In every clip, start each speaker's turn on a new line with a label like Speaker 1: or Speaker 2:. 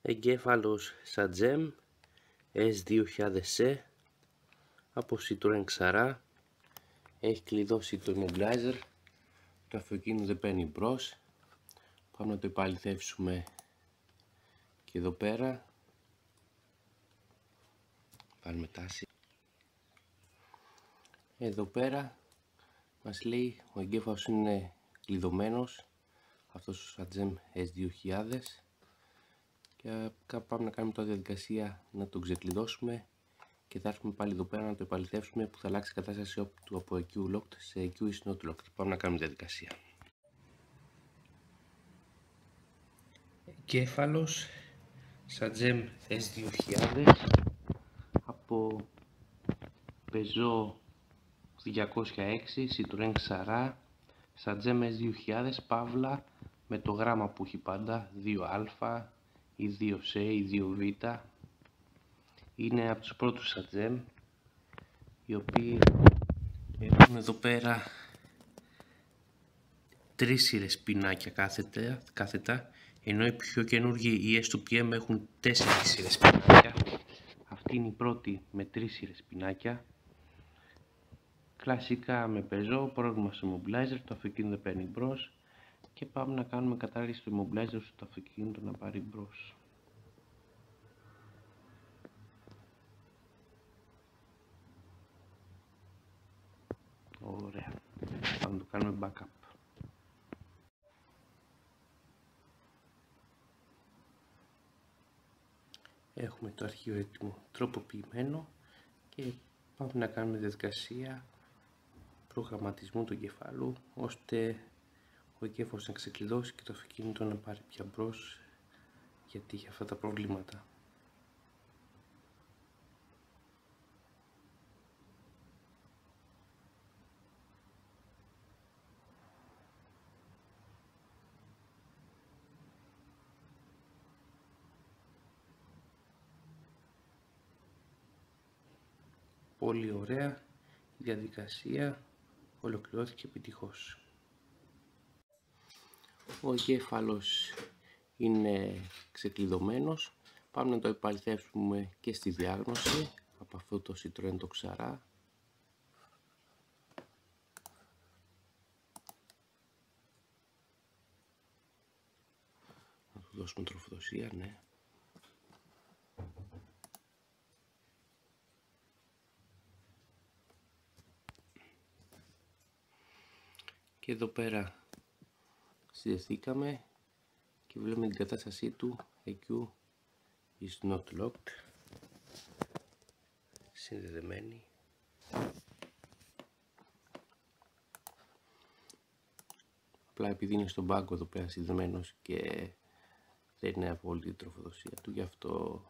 Speaker 1: Εγκέφαλος Σατζέμ S2000C από Citroën Xara. Έχει κλειδώσει το immobilizer, το αυτοκίνητο δεν παίρνει μπρος. Πάμε να το επαληθεύσουμε και εδώ πέρα. Βάλουμε τάση. Εδώ πέρα μας λέει ο εγκέφαλος είναι κλειδωμένος, αυτός ο Σατζέμ S2000, και πάμε να κάνουμε τώρα διαδικασία να τον ξεκλειδώσουμε και θα έρθουμε πάλι εδώ πέρα να το επαληθεύσουμε που θα αλλάξει η κατάσταση του από EQ Locked σε EQ is not locked. Πάμε να κάνουμε διαδικασία. Εγκέφαλος Σατζέμ S2000 από Peugeot 206 Citroën Xara. Σατζέμ S2000 παύλα με το γράμμα που έχει πάντα 2α ή 2C ή 2β. Είναι από τους πρώτους Σατζέμ, οι οποίοι έχουν εδώ πέρα 3 σειρές πινάκια κάθετα, ενώ οι πιο καινούργιοι, οι S2PM, έχουν 4 σειρές πινάκια. Αυτή είναι η πρώτη με 3 σειρές πινάκια. Κλασικά με Peugeot, πρόβλημα στο immobilizer, το αυτοκίνητο παίρνει μπρος και πάμε να κάνουμε κατάργηση του immobilizer στο αυτοκίνητο να πάρει μπρος. Ωραία, πάμε να το κάνουμε backup. Έχουμε το αρχείο έτοιμο τροποποιημένο και πάμε να κάνουμε διαδικασία προγραμματισμού του εγκεφάλου, ώστε ο εγκέφαλος να ξεκλειδώσει και το αυτοκίνητο να πάρει πια μπρος, γιατί έχει αυτά τα προβλήματα. Πολύ ωραία, η διαδικασία ολοκληρώθηκε επιτυχώς. Ο εγκέφαλος είναι ξεκλειδωμένος. Πάμε να το επαληθεύσουμε και στη διάγνωση από αυτό το Citroën το Xara. Να του δώσουμε τροφοδοσία, ναι. Και εδώ πέρα συνδεθήκαμε και βλέπουμε την κατάστασή του EQ is not locked, συνδεδεμένη. Απλά επειδή είναι στον πάγκο εδώ πέρα συνδεδεμένος και δεν είναι απόλυτη η τροφοδοσία του, γι' αυτό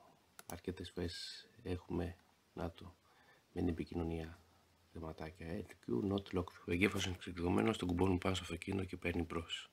Speaker 1: αρκετές φορές έχουμε με την επικοινωνία θεματάκια. EQ not locked. Ο εγκέφαλος είναι ξεκλειδωμένος, τον κουμπώνουμε πάνω στο αυτοκίνητο και παίρνει μπρος.